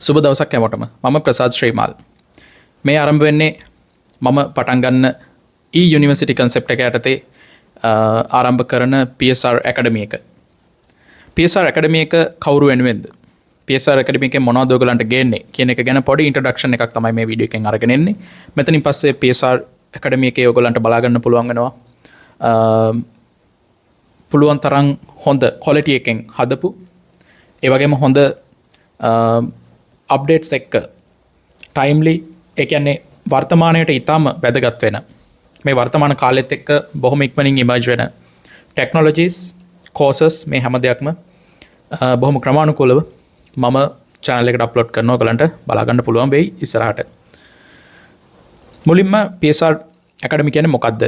සුබ දවසක් හැමෝටම. මම ප්‍රසාද් ශ්‍රීමාල්. මේ ආරම්භ වෙන්නේ මම පටන් ගන්න යුනිවර්සිටි කන්සෙප්ට් එක යටතේ ආරම්භ කරන PSR ඇකඩමි එක. PSR ඇකඩමි එක කවුරු වෙනුවෙන්ද? PSR ඇකඩමි එකෙන් මොනවද ඔයගලන්ට ගේන්නේ කියන එක ගැන පොඩි ඉන්ට්‍රොඩක්ෂන් එකක් තමයි මේ වීඩියෝ එකෙන් අරගෙන එන්නේ. මෙතනින් පස්සේ PSR ඇකඩමි එකේ ඔයගලන්ට බලා ගන්න පුළුවන් වෙනවා. පුළුවන් තරම් හොඳ ක්වොලිටි එකෙන් හදපු ඒ වගේම හොඳ අප්ඩේට්ස් එක්ක ටයිම්ලි ඒ කියන්නේ වර්තමානයට ඉතාම වැදගත් වෙන මේ වර්තමාන කාලෙත් එක්ක බොහොම ඉක්මනින් ඉමර්ජ් වෙන ටෙක්නොලොජිස් කෝසස් මේ හැම දෙයක්ම බොහොම ක්‍රමානුකූලව මම channel එකට අප්ලෝඩ් කරනවා. ඔයගලන්ට බලා ගන්න පුළුවන් වෙයි ඉස්සරහට. මුලින්ම PSR ඇකඩමි කියන්නේ මොකක්ද?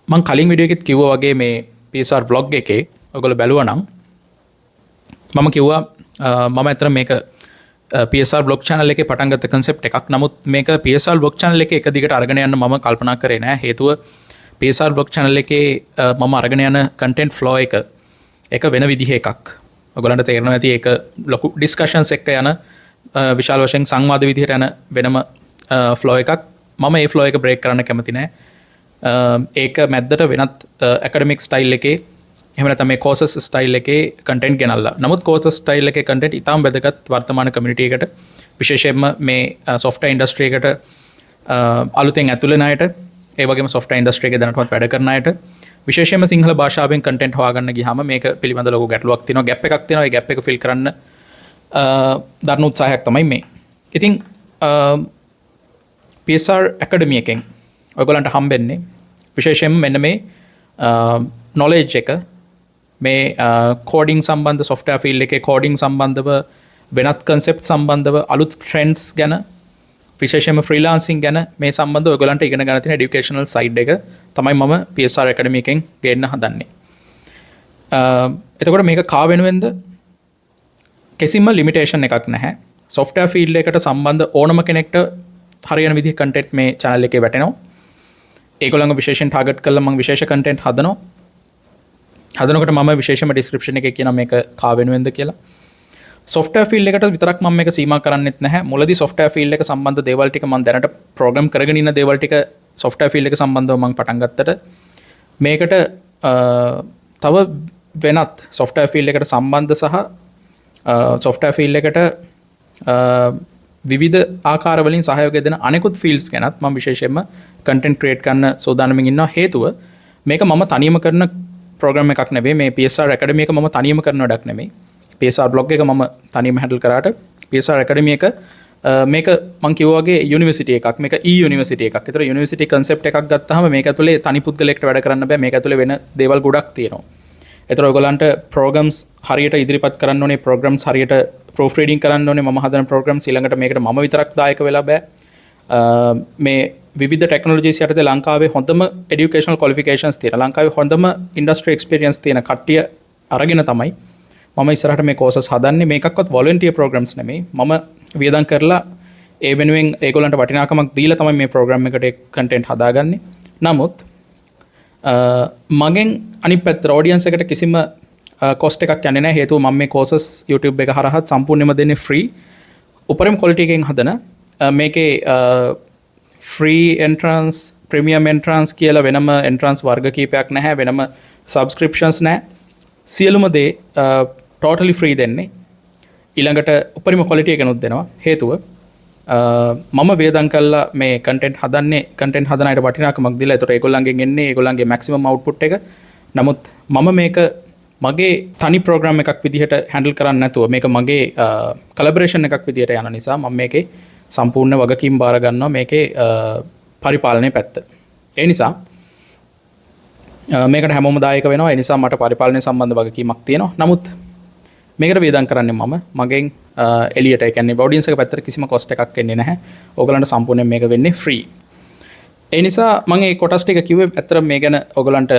මම කලින් වීඩියෝ එකෙත් කිව්වා වගේ මේ PSR vlog එකේ ඔයගොල්ලෝ බැලුවා නම් මම කිව්වා මම අතන මේක PSR vlog channel එකේ පටන් ගත්ත concept එකක්. නමුත් මේක PSR vlog channel එකේ එක දිගට අරගෙන යන්න මම කල්පනා කරේ නෑ. හේතුව PSR vlog channel එකේ මම අරගෙන යන content flow එක වෙන විදිහ එකක්. ඔයගොල්ලන්ට තේරෙනවා ඇති ඒක ලොකු discussions එක්ක යන විශාල වශයෙන් සංවාද විදිහට යන වෙනම flow එකක්. මම ඒ flow එක break කරන්න කැමති නෑ. ඒක මැද්දට වෙනත් academic style එකේ එහෙම නැත්නම් මේ courses style එකේ content ගෙනල්ලා. නමුත් courses style එකේ content ඉතාම වැදගත් වර්තමාන community එකට, විශේෂයෙන්ම මේ software industry එකට අලුතෙන් ඇතුළු වෙන අයට, ඒ වගේම software industry එකේ දැනටමත් වැඩ කරන අයට, විශේෂයෙන්ම සිංහල භාෂාවෙන් content හොයාගන්න ගියාම මේක පිළිබඳ ලොකු ගැටලුවක් තියෙනවා, gap එකක් තියෙනවා. ඒ gap එක fill කරන්න දරන උත්සාහයක් තමයි මේ. ඉතින් PSR academy එකෙන් ඔයගොල්ලන්ට හම්බෙන්නේ විශේෂයෙන්ම මෙන්න මේ knowledge එක, මේ කෝඩිං සම්බන්ධ software field එකේ කෝඩිං සම්බන්ධව වෙනත් concept සම්බන්ධව අලුත් trends ගැන, විශේෂයෙන්ම freelancing ගැන මේ සම්බන්ධව ඔයගලන්ට ඉගෙන ගන්න තියෙන educational side එක තමයි මම PSR academy එකෙන් ගේන්න හදන්නේ. එතකොට මේක කා වෙනුවෙන්ද? කිසිම limitation එකක් නැහැ. software field එකට සම්බන්ධ ඕනම කෙනෙක්ට හරියන විදිහේ content මේ channel එකේ වැටෙනවා. ඒගොල්ලන්ව විශේෂයෙන් target කරලා මම විශේෂ content හදනවා. හදනකොට මම විශේෂම description එකේ කියන මේක කා වෙනුවෙන්ද කියලා. software field එකට විතරක් මම මේක සීමා කරන්නෙත් නැහැ. මුලදී software field එක සම්බන්ධ දේවල් ටික මම දැනට program කරගෙන ඉන්න දේවල් ටික software field එක සම්බන්ධව මම පටන් ගත්තට මේකට තව වෙනත් software field එකට සම්බන්ධ සහ software field එකට විවිධ ආකාර වලින් සහයෝගය දෙන අනෙකුත් fields ගැනත් මම විශේෂයෙන්ම content create කරන්න සූදානම්ින් ඉන්නවා. හේතුව මේක මම තනියම කරන program එකක් නෙවෙයි. මේ PSR academy එක මම තනියම කරන වැඩක් නෙමෙයි. PSR blog එක මම තනියම handle කරාට PSR academy එක මේක මම කිව්වා වගේ university එකක්. මේක university එකක්. ඒතර university concept එකක් ගත්තාම මේක ඇතුලේ තනි පුද්ගලයෙක්ට වැඩ කරන්න බෑ. මේක ඇතුලේ වෙන දේවල් ගොඩක් තියෙනවා. ඒතර ඔයගොල්ලන්ට programs හරියට ඉදිරිපත් කරන්න ඕනේ, programs හරියට proofreading කරන්න ඕනේ. මම හදන programs ඊළඟට මේකට මම විතරක් දායක වෙලා බෑ. මේ විවිධ ටෙක්නොලොජිස් යටතේ ලංකාවේ හොඳම educational qualifications තියෙන, ලංකාවේ හොඳම industry experience තියෙන කට්ටිය අරගෙන තමයි මම ඉස්සරහට මේ courses හදන්නේ. මේකක්වත් volunteer programs නෙමෙයි. මම වියදම් කරලා ඒ වෙනුවෙන් ඒගොල්ලන්ට වටිනාකමක් දීලා තමයි මේ program එකට content හදාගන්නේ. නමුත් මගෙන් අනිත් පැත්තට audience එකට කිසිම cost එකක් යන්නේ නැහැ. හේතුව මම මේ courses YouTube එක හරහා සම්පූර්ණයෙන්ම දෙන්නේ free, උපරිම quality එකෙන් හදන. මේකේ free entrance, premium entrance කියලා වෙනම entrance වර්ග කීපයක් නැහැ. වෙනම subscriptions නැහැ. සියලුම දේ totally free දෙන්නේ. ඊළඟට උපරිම quality එකනොත් දෙනවා. හේතුව මම වේදම් කළා මේ content හදන්නේ, content හදන අයට වටිනාකමක් දීලා. ඒතකොට ඒගොල්ලන්ගෙන් එන්නේ ඒගොල්ලන්ගේ maximum output එක. නමුත් මම මේක මගේ තනි program එකක් විදිහට handle කරන්නේ නැතුව මේක මගේ collaboration එකක් විදිහට යන නිසා මම මේකේ සම්පූර්ණ වගකීම් බාර ගන්නවා මේකේ පරිපාලනයේ පැත්ත. ඒ නිසා මේකට හැමෝම දායක වෙනවා. ඒ නිසා මට පරිපාලනය සම්බන්ධ වගකීමක් තියෙනවා. නමුත් මේකට වේදම් කරන්නේ මම මගෙන් එළියට. ඒ කියන්නේ audience එක පැත්තට කිසිම cost එකක් එන්නේ නැහැ. ඕගලන්ට සම්පූර්ණයෙන් මේක වෙන්නේ free. ඒ නිසා මම මේ කොටස් ටික කිව්වේ ඇත්තට මේ ගැන ඕගලන්ට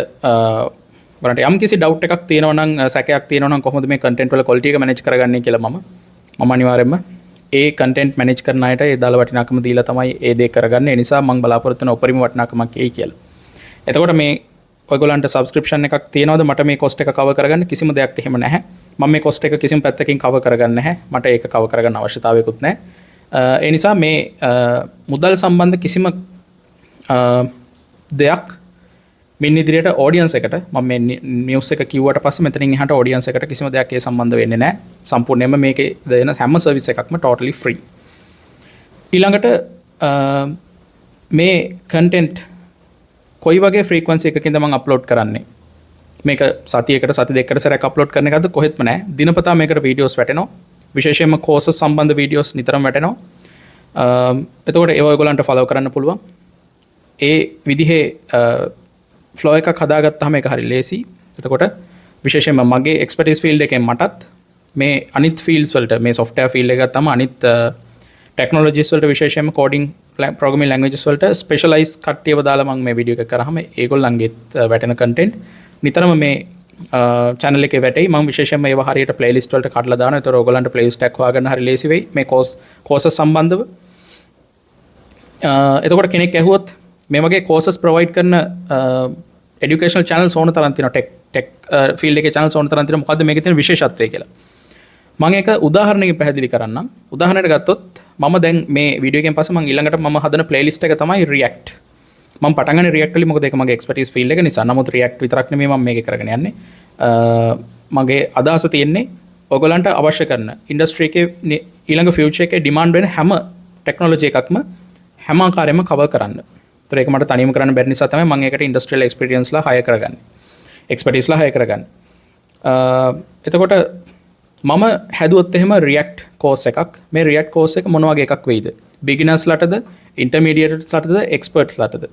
ඔයාලට යම් කිසි doubt එකක් තියෙනවා නම්, සැකයක් තියෙනවා නම් කොහොමද මේ content වල quality එක manage කරගන්නේ කියලා මම අනිවාර්යයෙන්ම ඒ content manage කරන අයට ඒ දාලා වටිනාකම දීලා තමයි ඒ දේ කරගන්නේ. ඒ නිසා මම බලාපොරොත්තු වෙන උපරිම වටිනාකමක් එයි කියලා. එතකොට මේ ඔයගොල්ලන්ට subscription එකක් තියෙනවද මට මේ cost එක cover කරගන්න? කිසිම දෙයක් එහෙම නැහැ. මම මේ කොස්ට් එක කිසිම පැත්තකින් කවර් කරගන්නේ නැහැ. මට ඒක කවර් කරගන්න අවශ්‍යතාවයකුත් නැහැ. ඒ නිසා මේ මුදල් සම්බන්ධ කිසිම දෙයක් මින් ඉදිරියට ඔඩියන්ස් එකට මම මේ නිවුස් එක කිව්වට පස්සේ මෙතනින් එහාට ඔඩියන්ස් එකට කිසිම දෙයක් ඒ සම්බන්ධ වෙන්නේ නැහැ. සම්පූර්ණයෙන්ම මේකේ දෙන හැම සර්විස් එකක්ම totally free. ඊළඟට මේ කන්ටෙන්ට් කොයි වගේ ෆ්‍රීකවන්සි එකකින්ද මම අප්ලෝඩ් කරන්නේ? මේක සතියකට සති දෙකකට සැරයක් අප්ලෝඩ් කරන එකද කොහෙත්ම නැහැ. දිනපතා මේකට වීඩියෝස් වැටෙනවා. විශේෂයෙන්ම කෝසස් සම්බන්ධ වීඩියෝස් නිතරම වැටෙනවා. එතකොට ඒව ඔයගොල්ලන්ට ෆලෝ කරන්න පුළුවන්. ඒ විදිහේ ෆ්ලෝ එකක් හදාගත්තාම ඒක හරි ලේසි. එතකොට විශේෂයෙන්ම මගේ එක්ස්පර්ටිස් ෆීල්ඩ් එකෙන් මටත් මේ අනිත් ෆීල්ඩ්ස් වලට මේ software ෆීල්ඩ් එක ගත්තාම අනිත් ටෙක්නොලොජිස් වලට විශේෂයෙන්ම කෝඩින් programming languages වලට ස්පෙෂලායිස් කට්ටියව දාලා මම මේ වීඩියෝ එක කරාම ඒගොල්ලන්ගෙත් වැටෙන කන්ටෙන්ට් නිතරම මේ channel එකේ වැටෙයි. මම විශේෂයෙන්ම ඒවා හරියට playlist වලට කඩලා දානවා. ඒතර ඔයගොල්ලන්ට playlist එකක් හොයාගන්න හරි ලේසි වෙයි මේ courses සම්බන්ධව. එතකොට කෙනෙක් ඇහුවොත් මේ වගේ courses provide කරන educational channels ඕන තරම් තියෙනවා. tech field එකේ channels ඕන තරම් තියෙනවා. මොකද්ද මේකේ තියෙන විශේෂත්වය කියලා. මම ඒක උදාහරණයකින් පැහැදිලි කරන්නම්. උදාහරණයක් ගත්තොත් මම දැන් මේ වීඩියෝ එකෙන් පස්සේ මම ඊළඟට මම හදන playlist එක තමයි React. මම පටන් ගන්නේ React වලින් මොකද ඒක මගේ expertise field එක නිසා. නමුත් React විතරක් නෙමෙයි මම මේක කරගෙන යන්නේ. මගේ අදහස තියෙන්නේ ඔයගලන්ට අවශ්‍ය කරන industry එකේ ඊළඟ future එකේ demand වෙන හැම technology එකක්ම හැම ආකාරයෙන්ම cover කරන්න. ඒතර ඒක මට තනියම කරන්න බැරි නිසා තමයි මම ඒකට industrial experience ලා hire කරගන්නේ. expertise ලා hire කරගන්නේ. එතකොට මම හැදුවොත් එහෙම React course එකක්. මේ React course එක මොන වගේ එකක් වෙයිද? beginners ලටද, intermediates ලටද, experts ලටද?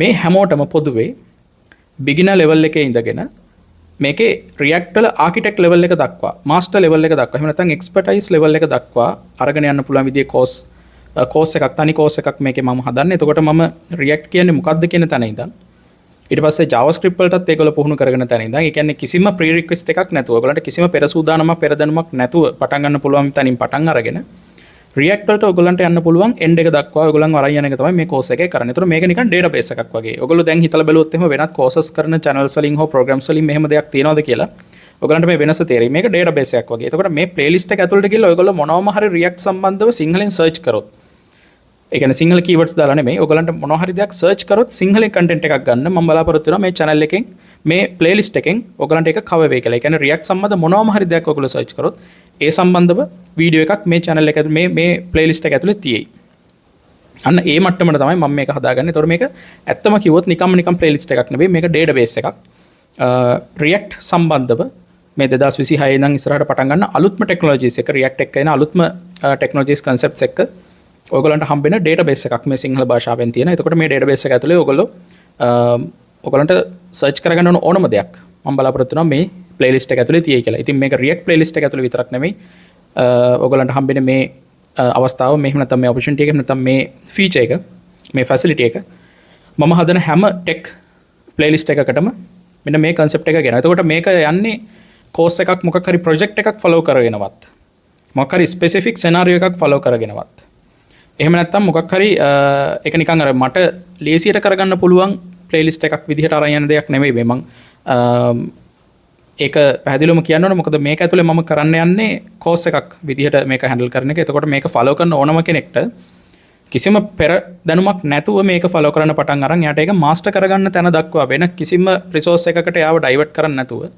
මේ හැමෝටම පොදුවේ beginner level එකේ ඉඳගෙන මේකේ React වල architect level එක දක්වා, master level එක දක්වා, එහෙම නැත්නම් expertise level එක දක්වා අරගෙන යන්න පුළුවන් විදිහේ course එකක්, තනි course එකක් මේකේ මම හදන්නේ. එතකොට මම React කියන්නේ මොකක්ද කියන තැන ඉඳන් ඊට පස්සේ JavaScript වලටත් ඒගොල්ලෝ පුහුණු කරගෙන තැන ඉඳන්, ඒ කියන්නේ කිසිම pre-request එකක් නැතුව, ඔයගලන්ට කිසිම පෙර සූදානමක් පෙර දැනුමක් නැතුව පටන් ගන්න පුළුවන් තැනින් පටන් අරගෙන React වලට ඔයගලන්ට යන්න පුළුවන් end එක දක්වා ඔයගලන් වරන් යන එක තමයි මේ course එකේ කරන්නේ. ඒතර මේක නිකන් database එකක් වගේ. ඔයගොල්ලෝ දැන් හිතලා බැලුවොත් එහෙම වෙනත් courses කරන channels වලින් හෝ programs වලින් මෙහෙම දෙයක් තියනවද කියලා ඔයගලන්ට මේ වෙනස තේරෙයි. මේක database එකක් වගේ. එතකොට මේ playlist එක ඇතුළට ගිහලා ඔයගොල්ලෝ මොනවම හරි React සම්බන්ධව සිංහලෙන් search කරොත්, ඒ කියන්නේ සිංහල keywords දාලා නෙමෙයි, ඔයගලන්ට මොනවා හරි දෙයක් search කරොත් සිංහලෙන් content එකක් ගන්න මම බලාපොරොත්තු වෙනවා මේ channel එකෙන්, මේ playlist එකෙන් ඔයගලන්ට ඒක cover වෙයි කියලා. ඒ කියන්නේ React සම්බන්ධ මොනවම හරි දෙයක් ඔයගොල්ලෝ search කරොත් ඒ සම්බන්ධව වීඩියෝ එකක් මේ channel එක මේ playlist එක ඇතුලේ තියෙයි. අන්න ඒ මට්ටමට තමයි මම මේක හදාගන්නේ. ඒතකොට මේක ඇත්තම කිව්වොත් නිකම් playlist එකක් නෙවෙයි, මේක database එකක්. React සම්බන්ධව මේ 2026 ඉඳන් ඉස්සරහට පටන් ගන්න අලුත්ම technologies එක, React එක්ක එන අලුත්ම technologies concepts එක ඔයගලන්ට හම්බෙන database එකක් මේ සිංහල භාෂාවෙන් තියෙන. එතකොට මේ database එක ඇතුලේ ඔයගලන්ට search කරගන්න ඕනම දෙයක් මම බලාපොරොත්තු වෙනවා මේ playlist එක ඇතුලේ තියෙයි කියලා. ඉතින් මේක React playlist එක ඇතුලේ විතරක් නෙමෙයි, ඔයගලන්ට හම්බෙන මේ අවස්ථාව, මෙහෙම නැත්නම් මේ opportunity එක, එහෙම නැත්නම් මේ feature එක, මේ facility එක මම හදන හැම tech playlist එකකටම මෙන්න මේ concept එක ගෙන. එතකොට මේක යන්නේ course එකක් මොකක් හරි project එකක් follow කරගෙනවත්, මොකක් හරි specific scenario එකක් follow කරගෙනවත්, එහෙම නැත්නම් මොකක් හරි ඒක නිකන් අර මට ලේසියට කරගන්න පුළුවන් playlist එකක් විදිහට අරන් යන දෙයක් නෙමෙයි මේ මම ඒක පැහැදිලිවම කියන්න ඕනේ. මොකද මේක ඇතුලේ මම කරන්න යන්නේ course එකක් විදිහට මේක handle කරන එක. එතකොට මේක follow කරන ඕනම කෙනෙක්ට කිසිම පෙර දැනුමක් නැතුව මේක follow කරන්න පටන් අරන් යාට ඒක master කරගන්න තැන දක්වා වෙන කිසිම resource එකකට යාව divert කරන්න නැතුව,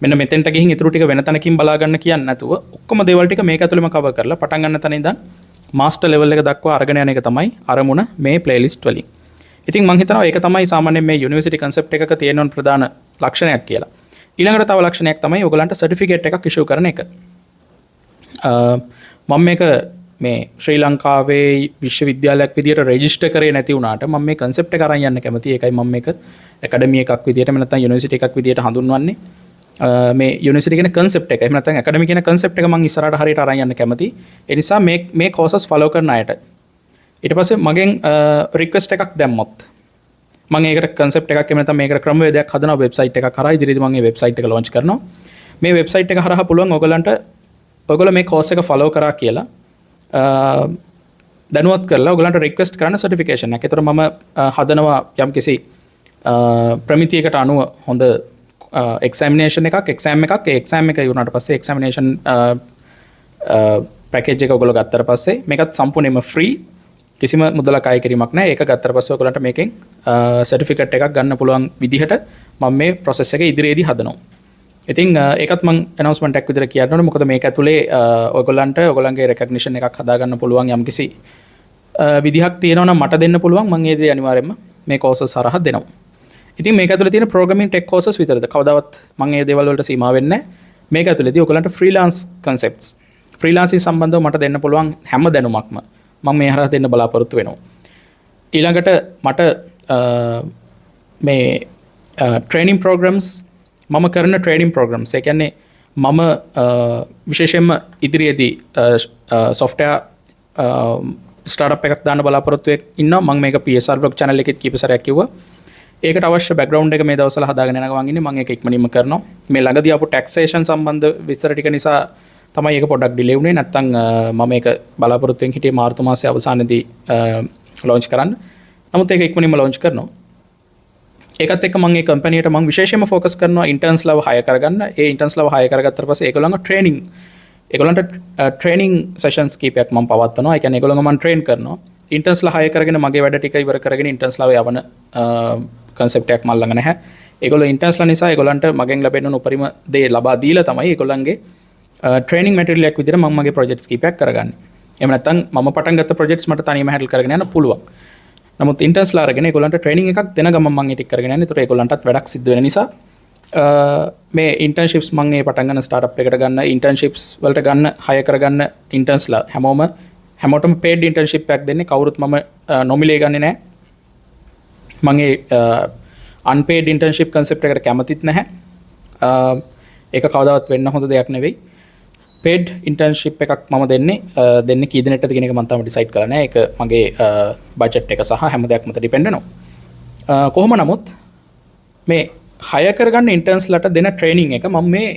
මෙන්න මෙතෙන්ට ගිහින් ඊටු ටික වෙන තැනකින් බලා ගන්න කියන්නේ නැතුව ඔක්කොම දේවල් ටික මේක ඇතුලේම cover කරලා පටන් ගන්න තැන ඉඳන් master level එක දක්වා අරගෙන යන එක තමයි අරමුණ මේ playlist වලින්. ඉතින් මම හිතනවා ඒක තමයි සාමාන්‍යයෙන් මේ university concept එකක තියෙන ප්‍රධාන ලක්ෂණයක් කියලා. ඊළඟට තව ලක්ෂණයක් තමයි ඔයගලන්ට certificate එකක් issue කරන එක. මම මේක මේ ශ්‍රී ලංකාවේ විශ්වවිද්‍යාලයක් විදියට register කරේ නැති වුණාට මම මේ concept එක අරන් යන්න කැමතියි. ඒකයි මම මේක academy එකක් විදියට නැත්නම් university එකක් විදියට හඳුන්වන්නේ. මේ යුනිවර්සිටි කියන concept එක, එහෙම නැත්නම් academy කියන concept එක මම ඉස්සරහට හරියට අරන් යන්න කැමතියි. ඒ නිසා මේ courses follow කරන අයට ඊට පස්සේ මගෙන් request එකක් දැම්මොත් මම ඒකට concept එකක්, එහෙම නැත්නම් මේකට ක්‍රමවේදයක් හදනවා website එකක් කරා. ඉදිරියේදී මම මේ website එක launch කරනවා. මේ website එක හරහා පුළුවන් ඔයගොල්ලෝ මේ course එක follow කරා කියලා දැනුවත් කරලා ඔයගොල්ලන්ට request කරන්න certification එකක්. ඒතර මම හදනවා යම්කිසි ප්‍රමිතියකට අනුව හොඳ එක්සාමිනේෂන් එකක් එක්සෑම් එකක් එක්සෑම් එක වුණාට පස්සේ එක්සාමිනේෂන් පැකේජ් එක ඔයගොල්ලෝ ගත්තට පස්සේ මේකත් සම්පූර්ණයෙන්ම ෆ්‍රී කිසිම මුදලක් අය කිරීමක් නැහැ. ඒක ගත්තට පස්සේ ඔයගොල්ලන්ට මේකෙන් සර්ටිෆිකේට් එකක් ගන්න පුළුවන් විදිහට මම මේ process එක ඉදිරියේදී හදනවා. ඉතින් ඒකත් මම announcement එකක් විදිහට කියන්න ඕනේ. මොකද මේක ඇතුලේ ඔයගොල්ලන්ට ඔයගොල්ලන්ගේ recognition එකක් හදා ගන්න පුළුවන් යම්කිසි විදිහක් තියෙනවා නම් මට දෙන්න පුළුවන්. මම ඒ දේ අනිවාර්යයෙන්ම මේ courses හරහා දෙනවා. ඉතින් මේක ඇතුලේ තියෙන programming tech courses විතරද කවදාවත් මම මේ දේවල් වලට සීමා වෙන්නේ නැහැ. මේක ඇතුලේදී ඔයගොල්ලන්ට freelance concepts freelancing සම්බන්ධව මට දෙන්න පුළුවන් හැම දැනුමක්ම මම මේ හරහා දෙන්න බලාපොරොත්තු වෙනවා. ඊළඟට මට මේ training programs මම කරන training programs ඒ කියන්නේ මම විශේෂයෙන්ම ඉදිරියේදී software startup එකක් දාන්න බලාපොරොත්තු ඉන්නවා. මම මේක PSR blog channel එකෙත් කීප සැරයක් කිව්වා. ඒකට අවශ්‍ය background එක මේ දවස්වල හදාගෙන යනවා ඉන්නේ. මම ඒක ඉක්මනින්ම කරනවා. මේ ළඟදී ආපු taxation සම්බන්ධ විස්තර ටික නිසා තමයි ඒක පොඩ්ඩක් ඩිලේ වුණේ. නැත්තම් මම ඒක බලාපොරොත්තුෙන් හිටියේ මාර්තු මාසයේ අවසානයේදී launch කරන්න. නමුත් ඒක ඉක්මනින්ම launch කරනවා. ඒකත් එක්ක මම මේ කම්පැනියට මම විශේෂයෙන්ම ફોකස් කරනවා ඉන්ටර්න්ස් ලව හයර් කරගන්න. ඒ ඉන්ටර්න්ස් ලව හයර් කරගත්තට පස්සේ ඒගොල්ලන්ට ට්‍රේනින් සෙෂන්ස් කීපයක් මම පවත්වනවා. ඒ කියන්නේ ඒගොල්ලන්ව මම ට්‍රේන් කරනවා. ඉන්ටර්න්ස් ලා හයර් කරගෙන මගේ වැඩ ටික ඉවර කරගෙන ඉන්ටර්න්ස් ලව යවන concept එකක් මම ළඟ නැහැ. ඒගොල්ලෝ ඉන්ටර්න්ස් ලා නිසා ඒගොල්ලන්ට මගෙන් ලැබෙන උපරිම දේ ලබා දීලා තමයි ඒගොල්ලන්ගේ ට්‍රේනින් මැටීරියල් එකක් විදිහට මම මගේ ප්‍රොජෙක්ට්ස් කීපයක් කරගන්නේ. එහෙම නැත්නම් මම පටන් ගත්ත ප්‍රොජෙක්ට්ස් මට තනියම හැන්ඩල් කරගෙන යන්න පුළුවන්. නමුත් ඉන්ටර්න්ස්ලා අරගෙන ඒගොල්ලන්ට ට්‍රේනින් එකක් දෙන ගමන් මම ඒක කරගෙන යන්නේ. ඒතකොට ඒගොල්ලන්ටත් වැඩක් සිද්ධ වෙන නිසා මේ ඉන්ටර්න්ෂිප්ස් මම මේ පටන් ගන්න ස්ටාර්ට්අප් එකකට ගන්න ඉන්ටර්න්ෂිප්ස් වලට ගන්න හයර් කරගන්න ඉන්ටර්න්ස්ලා හැමෝටම paid internship එකක් දෙන්නේ. කවුරුත් මම නොමිලේ ගන්නේ නැහැ. මම ඒ unpaid internship concept එකට කැමතිත් නැහැ. ඒක කවදාවත් වෙන්න හොඳ දෙයක් නෙවෙයි. paid internship එකක් මම දෙන්නේ කී දිනකටද කියන එක මම තාම decide කරලා නැහැ. ඒක මගේ budget එක සහ හැම දෙයක් මත depend වෙනවා. කොහොම නමුත් මේ හයර් කරගන්න ඉන්ටර්න්ස්ලාට දෙන ට්‍රේනින් එක මම මේ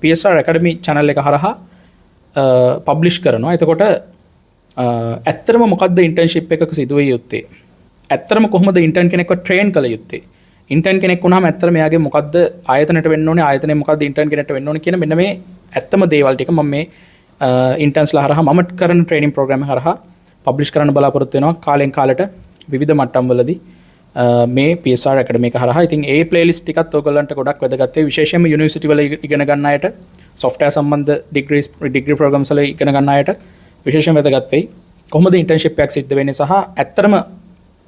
PSR Academy channel එක හරහා පබ්ලිෂ් කරනවා. එතකොට ඇත්තටම මොකද්ද ඉන්ටර්න්ෂිප් එකක සිදුවිය යුත්තේ? ඇත්තටම කොහොමද ඉන්ටර්න් කෙනෙක්ව ට්‍රේන් කළ යුත්තේ? ඉන්ටර්න් කෙනෙක් වුණාම ඇත්තටම එයාගේ මොකද්ද ආයතනයට වෙන්න ඕනේ? ආයතනයේ මොකද්ද ඉන්ටර්න් කෙනෙක්ට වෙන්න ඕනේ කියන මෙන්න මේ ඇත්තම දේවල් ටික මම මේ ඉන්ටර්න්ස්ලා හරහා මම කරන ට්‍රේනින් ප්‍රෝග්‍රෑම් එක හරහා පබ්ලිෂ් කරන්න බලාපොරොත්තු වෙනවා. කාලෙන් කාලට විවිධ මට්ටම් වලදී මේ PSR Academy එක හරහා. ඉතින් ඒ ප්ලේලිස්ට් ටිකත් ඔයගොල්ලන්ට ගොඩක් වැදගත් වෙයි. විශේෂයෙන්ම යුනිවර්සිටි වල ඉගෙන ගන්න අයට, software සම්බන්ධ degree programs වල ඉගෙන ගන්න අයට විශේෂයෙන් වැදගත් වෙයි. කොහොමද ඉන්ටර්න්ෂිප් එකක් සිද්ධ වෙන්නේ සහ ඇත්තටම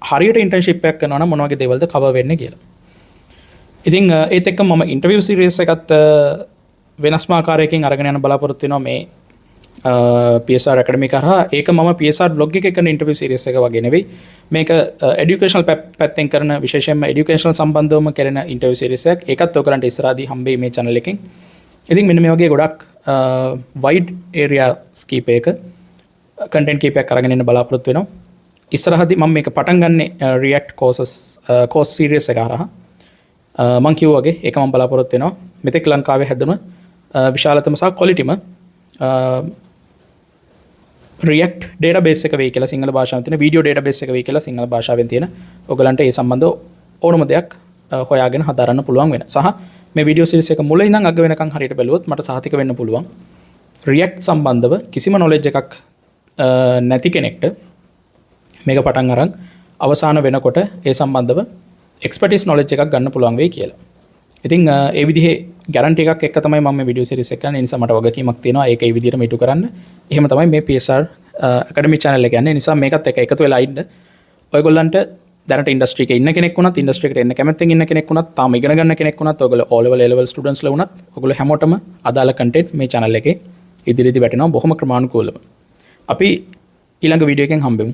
හරියට ඉන්ටර්න්ෂිප් එකක් කරනවා නම් මොන වගේ දේවල්ද කවර් වෙන්නේ කියලා. ඉතින් ඒත් එක්ක මම ඉන්ටර්විව් සීරීස් එකත් වෙනස්ම ආකාරයකින් අරගෙන යන බලාපොරොත්තු වෙනවා මේ PSR Academy කරා. ඒක මම PSR blog එකේ කරන ඉන්ටර්විව් සීරීස් එක වගේ නෙවෙයි. මේක එඩියුකේෂනල් පැත්තෙන් කරන විශේෂයෙන්ම එඩියුකේෂනල් සම්බන්ධවම කරන ඉන්ටර්විව් සීරීස් එකක්. ඒකත් ඔයගලන්ට ඉස්සරහදී හම්බෙයි මේ channel එකෙන්. ඉතින් මෙන්න මේ වගේ ගොඩක් wide areas කීපයක content කීපයක් අරගෙන ඉන්න බලාපොරොත්තු වෙනවා. ඉස්සරහදී මම මේක පටන් ගන්නේ React course series එක හරහා. මම කිව්වා වගේ ඒක මම බලාපොරොත්තු වෙනවා. මෙතෙක් ලංකාවේ හැදුණු විශාලතම සහ qualityම React database එක වෙයි කියලා සිංහල භාෂාවෙන් තියෙන video database එක වෙයි කියලා සිංහල භාෂාවෙන් තියෙන ඔයගලන්ට ඒ සම්බන්ධව ඕනම දෙයක් හොයාගෙන හදාරන්න පුළුවන් වෙන. සහ මේ video series එක මුල ඉඳන් අග වෙනකන් හරියට බැලුවොත් මට සහතික වෙන්න පුළුවන් React සම්බන්ධව කිසිම knowledge එකක් නැති කෙනෙක්ට මේක පටන් අරන් අවසාන වෙනකොට ඒ සම්බන්ධව expertise knowledge එකක් ගන්න පුළුවන් වෙයි කියලා. ඉතින් ඒ විදිහේ ගැරන්ටි එකක් එක්ක තමයි මම මේ වීඩියෝ සීරීස් එක කරන්නේ. ඒ නිසා මට වගකීමක් තියෙනවා ඒක ඒ විදිහටම ඉටු කරන්න. එහෙම තමයි මේ PSR Academy channel එක යන්නේ. ඒ නිසා මේකත් එක්ක එකතු වෙලා ඉන්න. ඔයගොල්ලන්ට දැනට ඉන්ඩස්ට්‍රි එකේ ඉන්න කෙනෙක් වුණත්, ඉන්ඩස්ට්‍රි එකට එන්න කැමැත්තෙන් ඉන්න කෙනෙක් වුණත්, තාම ඉගෙන ගන්න කෙනෙක් වුණත්, ඔයගොල්ලෝ O level A level students ලා වුණත්, ඔයගොල්ලෝ හැමෝටම අදාළ content මේ channel එකේ ඉදිරියේදී වැටෙනවා බොහොම ක්‍රමානුකූලව. අපි ඊළඟ වීඩියෝ එකෙන් හම්බෙමු.